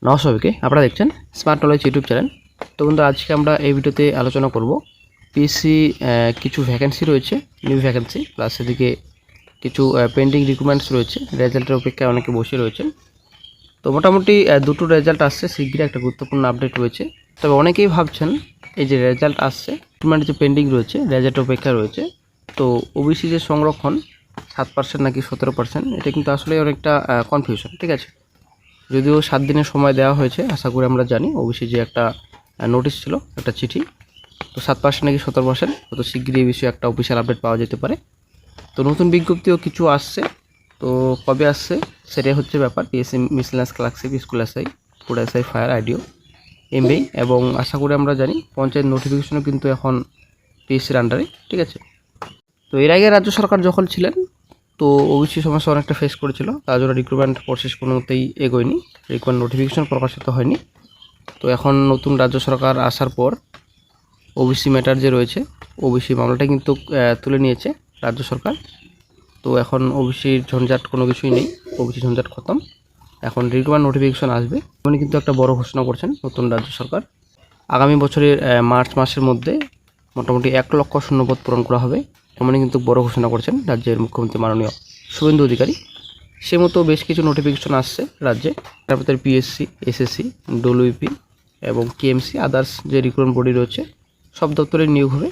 নমস্কার সবাইকে, আপনারা দেখছেন স্মার্ট নলেজ ইউটিউব চ্যানেল। তো বন্ধু, আজকে আমরা এই ভিডিওতে আলোচনা করব পিএসসি কিছু ভ্যাকেন্সি রয়েছে, নিউ ভ্যাকেন্সি, প্লাস এদিকে কিছু পেন্ডিং রিক্রুটমেন্টস রয়েছে, রেজাল্টের অপেক্ষায় অনেকে বসে রয়েছেন। তো মোটামুটি দুটো রেজাল্ট আসছে, শীঘ্রই একটা গুরুত্বপূর্ণ আপডেট রয়েছে। তবে অনেকেই ভাবছেন এই যে রেজাল্ট আসছে, রিক্রুটমেন্ট যে পেন্ডিং রয়েছে, রেজাল্টের অপেক্ষা রয়েছে, তো ওবিসি যে সংরক্ষণ 7% নাকি 17%, এটা কিন্তু আসলে অনেকটা কনফিউশন। ঠিক আছে, যদিও 7 দিনের সময় দেওয়া হয়েছে, আশা করি আমরা জানি ওবিসি যে একটা নোটিশ ছিল, একটা চিঠি, তো 7% নাকি 17%, তো শীঘ্রই এই বিষয়ে একটা অফিসিয়াল আপডেট পাওয়া যেতে পারে। তো নতুন বিজ্ঞপ্তিও কিছু আসছে, তো কবে আসছে সেটাই হচ্ছে ব্যাপার। PSC miscellaneous clerkship, school SI, food SI, fire, IDO, MBI, এবং আশা করি আমরা জানি পঞ্চায়েত নোটিফিকেশনও কিন্তু এখন পিএসসির আন্ডারে। ঠিক আছে, তো এর আগে রাজ্য সরকার যখন ছিলেন, তো ওবিসি সমস্যা অনেকটা ফেস করেছিল, তার জন্য রিক্রুটমেন্ট প্রসেস কোনো মতেই এগোয়নি, রিক্রুটমেন্ট নোটিফিকেশন প্রকাশিত হয়নি। তো এখন নতুন রাজ্য সরকার আসার পর ওবিসি ম্যাটার যে রয়েছে, ওবিসি মামলাটা কিন্তু তুলে নিয়েছে রাজ্য সরকার। তো এখন ওবিসির ঝঞ্ঝাট কোনো কিছুই নেই, ওবিসি ঝঞ্ঝাট খতম, এখন রিক্রুটমেন্ট নোটিফিকেশন আসবে। উনি কিন্তু একটা বড় ঘোষণা করছেন নতুন রাজ্য সরকার, আগামী বছরের মার্চ মাসের মধ্যে মোটামুটি 1 লক্ষ শূন্যপদ পূরণ করা হবে, এমনই কিন্তু বড় ঘোষণা করছেন রাজ্যের মুখ্যমন্ত্রী মাননীয় শুভেন্দু অধিকারী। সে মতো বেশ কিছু নোটিফিকেশন আসছে রাজ্যে, তার ভিতরে পিএসসি, এসএসসি, ডব্লিউপি এবং কেএমসি, আদার্স যে রিক্রুটমেন্ট বডি রয়েছে, সব দপ্তরে নিয়োগ হবে।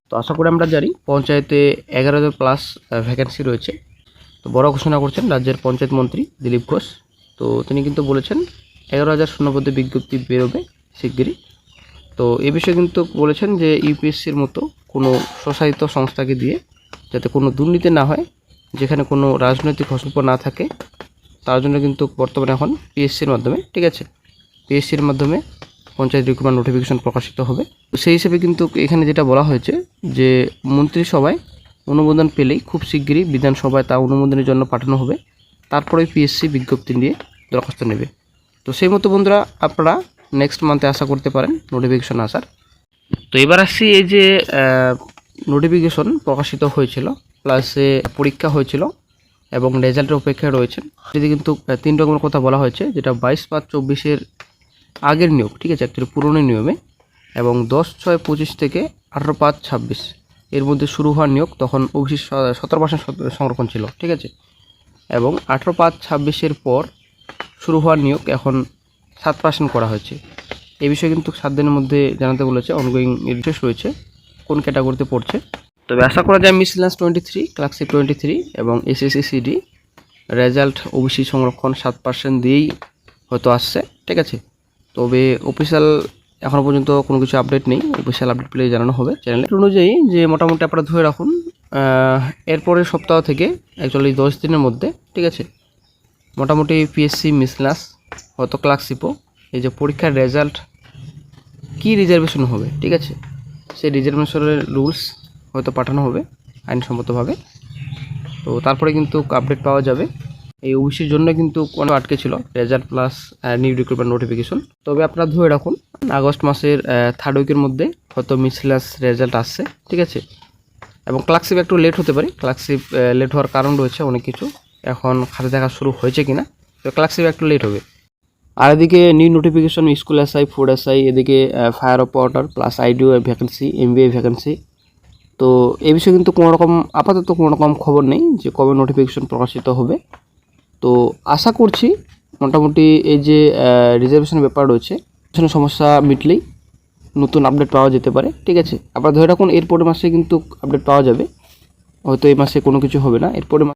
তো আশা করি আমরা জানি পঞ্চায়েতে 11,000 প্লাস ভ্যাকেন্সি রয়েছে। তো বড় ঘোষণা করছেন রাজ্যের পঞ্চায়েত মন্ত্রী দিলীপ ঘোষ। তো তিনি কিন্তু বলেছেন 11,000 শূন্যপদে বিজ্ঞপ্তি বেরোবে শিগগিরই। তো এ বিষয়ে কিন্তু বলেছেন যে ইউপিএসসির মতো কোনো স্বশাসিত সংস্থাকে দিয়ে যাতে কোনো দুর্নীতি না হয়, যেখানে কোনো রাজনৈতিক হস্তক্ষেপ না থাকে, তার জন্য কিন্তু বর্তমানে এখন পিএসসির মাধ্যমে, ঠিক আছে, পিএসসির মাধ্যমে পঞ্চায়েত রিক্রুটমেন্ট নোটিফিকেশন প্রকাশিত হবে। তো সেই হিসেবে কিন্তু এখানে যেটা বলা হয়েছে যে মন্ত্রিসভায় অনুমোদন পেলেই খুব শিগগিরই বিধানসভায় তা অনুমোদনের জন্য পাঠানো হবে, তারপরে পিএসসি বিজ্ঞপ্তি নিয়ে দরখাস্ত নেবে। তো সেই মতো বন্ধুরা, আপনারা নেক্সট মান্থে আশা করতে পারেন নোটিফিকেশন আসার। তো এবার আসছি এই যে নোটিফিকেশন প্রকাশিত হয়েছিল, প্লাস পরীক্ষা হয়েছিল এবং রেজাল্টের অপেক্ষায় রয়েছেন, যদি কিন্তু 3 রকমের কথা বলা হয়েছে, যেটা 22/5/24 আগের নিয়োগ, ঠিক আছে, অ্যাকচুয়ালি পুরনো নিয়মে, এবং 10/6/25 থেকে 18/5/26 এর মধ্যে শুরু হওয়ার নিয়োগ, তখন ওবিসি 17% সংরক্ষণ ছিল, ঠিক আছে, এবং 18/5/26 পর শুরু হওয়ার নিয়োগ এখন 7% করা হয়েছে। এই বিষয়ে কিন্তু 7 দিনের মধ্যে জানাতে বলেছে, অনগোয়িং নির্দেশ রয়েছে কোন ক্যাটাগরিতে পড়ছে। তবে আশা করা যায় মিসেলাস 23, ক্লার্কশিপ 23 এবং এসএসসি সিডি রেজাল্ট ওবিসি সংরক্ষণ 7% দিয়েই হয়তো আসছে, ঠিক আছে। তবে অফিসিয়াল এখনও পর্যন্ত কোনো কিছু আপডেট নেই, অফিসিয়াল আপডেট পেলে জানানো হবে চ্যানেলে অনুযায়ী, যে মোটামুটি আপনারা ধরে রাখুন এরপরের সপ্তাহ থেকে অ্যাকচুয়ালি 10 দিনের মধ্যে, ঠিক আছে, মোটামুটি পিএসসি মিসেলাস, হয়তো ক্লার্কশিপও, এই যে পরীক্ষার রেজাল্ট কী রিজার্ভেশন হবে, ঠিক আছে, সেই রিজার্ভেশনের রুলস হয়তো পাঠানো হবে আইনসম্মতভাবে। তো তারপরে কিন্তু আপডেট পাওয়া যাবে। এই ওবিসির জন্য কিন্তু কোনো আটকে ছিল result plus new recruitment notification. তবে আপনারা ধরে রাখুন আগস্ট মাসের 3rd উইকের মধ্যে হয়তো মিসেলাস রেজাল্ট আসছে, ঠিক আছে। এবং ক্লার্কশিপ একটু লেট হতে পারে, ক্লার্কশিপ লেট হওয়ার কারণ রয়েছে অনেক কিছু, এখন খাতে দেখা শুরু হয়েছে কিনা, তো ক্লার্কশিপ একটু লেট হবে। আর এদিকে new notification school SI, food SI, এদিকে ফায়ার অপারেটর প্লাস আইডিও ভ্যাকেন্সি, এমবিআই ভ্যাকেন্সি। তো এই বিষয়ে কিন্তু কোনো রকম আপাতত কোনো রকম খবর নেই যে কবে নোটিফিকেশন প্রকাশিত হবে। তো আশা করছি মোটামুটি এই যে রিজার্ভেশনের ব্যাপার রয়েছে, সমস্যা মিটলেই নতুন আপডেট পাওয়া যেতে পারে, ঠিক আছে। আপনারা ধরে রাখুন এরপরের মাসে কিন্তু আপডেট পাওয়া যাবে, হয়তো এই মাসে কোনো কিছু হবে না, এরপরে